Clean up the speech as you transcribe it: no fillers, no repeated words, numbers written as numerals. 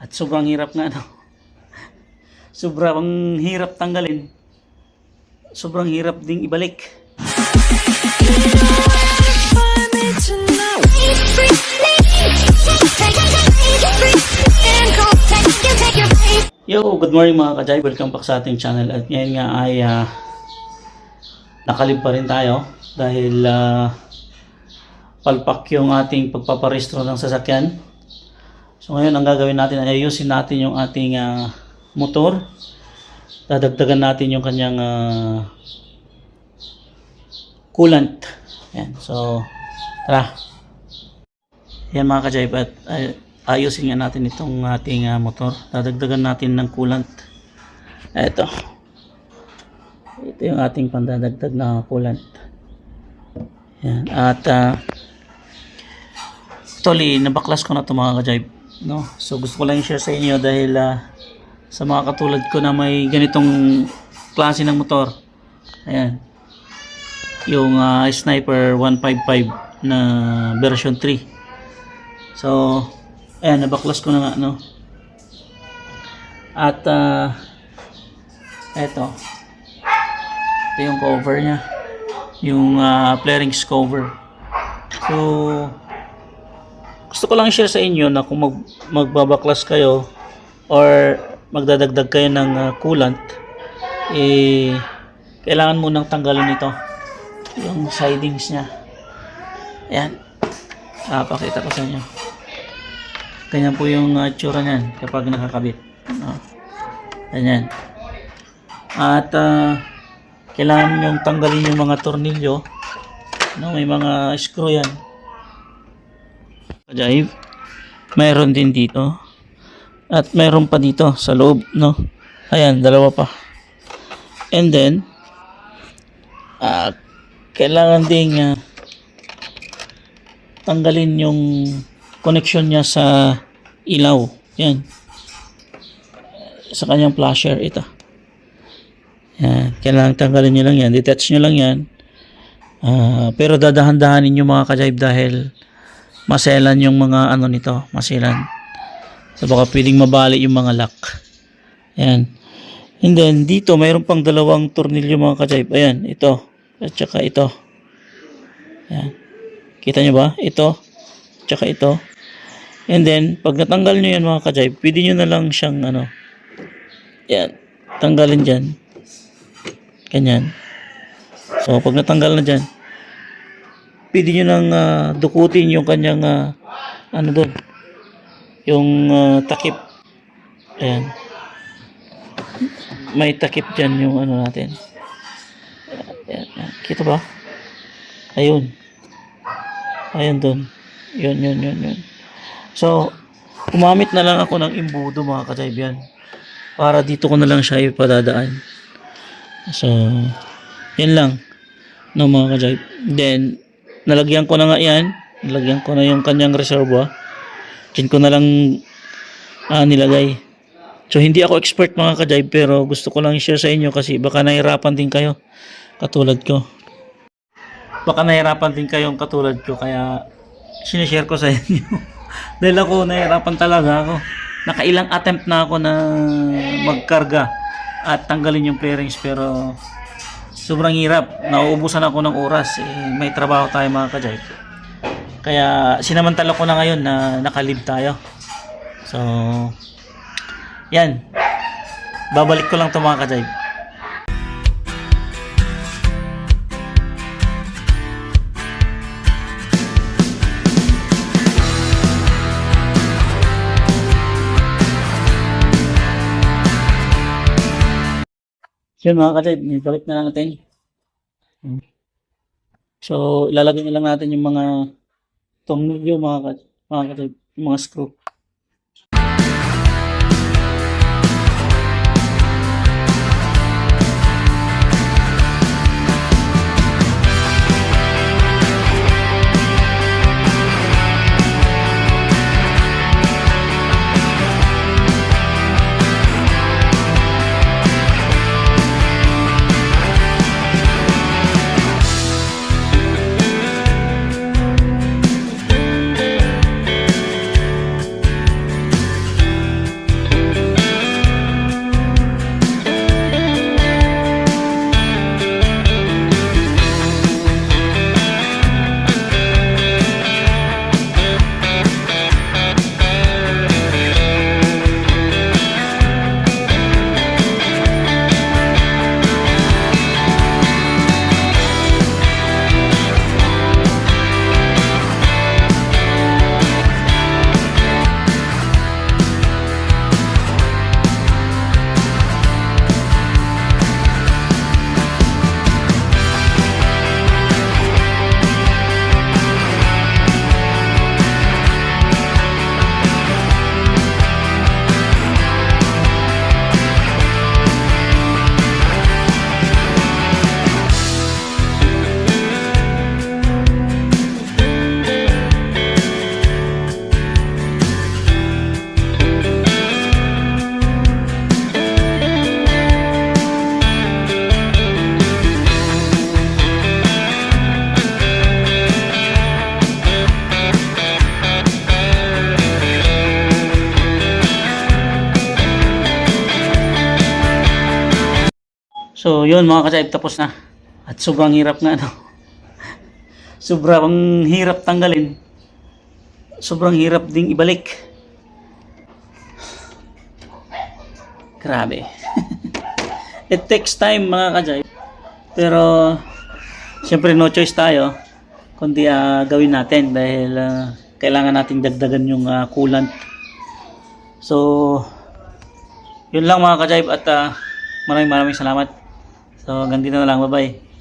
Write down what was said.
At sobrang hirap nga, no? Sobrang hirap tanggalin. Sobrang hirap ding ibalik. Yo, good morning mga kajay. Welcome back sa ating channel. At ngayon nga ay nakalib pa rin tayo dahil palpak yung ating pagpaparehistro ng sasakyan. So ngayon ang gagawin natin ay ayusin natin yung ating motor. Dadagdagan natin yung kanyang coolant. Yan. So tara. Yan mga kajay, at ayusin nga natin itong ating motor. Dadagdagan natin ng coolant. Ito yung ating pandadagdag na coolant. Yan. At actually nabaklas ko na ito mga kajay, no? So gusto ko lang i-share sa inyo dahil sa mga katulad ko na may ganitong klase ng motor. Ayan, yung Sniper 155 na version 3. So ayan, nabaklas ko na nga, no? At ito yung cover nya, yung flarings cover. So gusto ko lang i-share sa inyo na kung magbabaklas kayo or magdadagdag kayo ng coolant, kailangan munang tanggalin ito, yung sidings nya. Ayan, pakita ko sa inyo. Ganyan po yung tsura nyan kapag nakakabit. Ganyan. At kailangan yung tanggalin yung mga tornilyo, no? May mga screw yan. Kajay, mayroon din dito. At mayroon pa dito sa loob, no? Ayan, dalawa pa. And then kailangan ding tanggalin yung connection niya sa ilaw. Yan. Sa kanyang flasher, ito. Yan. Kailangan tanggalin nyo lang yan. Detach nyo lang yan. Pero dadahan-dahanin nyo mga kajayb dahil maselan yung mga ano nito. Maselan. So baka pwedeng mabali yung mga lock. Yan. And then dito mayroon pang dalawang tornilyo mga kajayb. Ayan. Ito. At saka ito. Yan. Kita nyo ba? Ito. At saka ito. And then pag natanggal nyo yan mga kajayb, pwede nyo na lang siyang ano. Yan. Tanggalin dyan. Ganyan. So pag natanggal na dyan, pwede nyo nang dukutin yung kanyang ano doon, yung takip. Ayan, may takip dyan yung ano natin. Ayan, ayan. Kita ba? Ayun. Ayun doon. Yun. So gumamit na lang ako ng imbudo mga kajayb, para dito ko na lang siya ipadadaan. So yan lang, no mga kajayb. Then nalagyan ko na nga yan. Nalagyan ko na yung kanyang reservoir. Diyan ko na lang nilagay. So hindi ako expert mga kajayb, pero gusto ko lang i-share sa inyo kasi baka nahirapan din kayo katulad ko. Kaya sinishare ko sa inyo. Dahil ako nahirapan talaga ako. Nakailang attempt na ako na magkarga at tanggalin yung flarings, pero sobrang hirap. Nauubusan ako ng oras. May trabaho tayo mga kajayb. Kaya sinamantala ko na ngayon na nakalib tayo. So yan, babalik ko lang ito mga kajayb. Yun mga kajayb, balik na natin. So ilalagay na lang natin yung mga tornilyo mga kajayb, yung mga screw. So, yun mga ka-jive, tapos na. At sobrang hirap nga, no? Sobrang hirap tanggalin. Sobrang hirap ding ibalik. Grabe. It takes time mga ka-jive. Pero, siyempre no choice tayo. Kundi gawin natin dahil kailangan nating dagdagan yung coolant. So, yun lang mga ka-jive at maraming salamat. So, hanggang dito na lang. Bye-bye.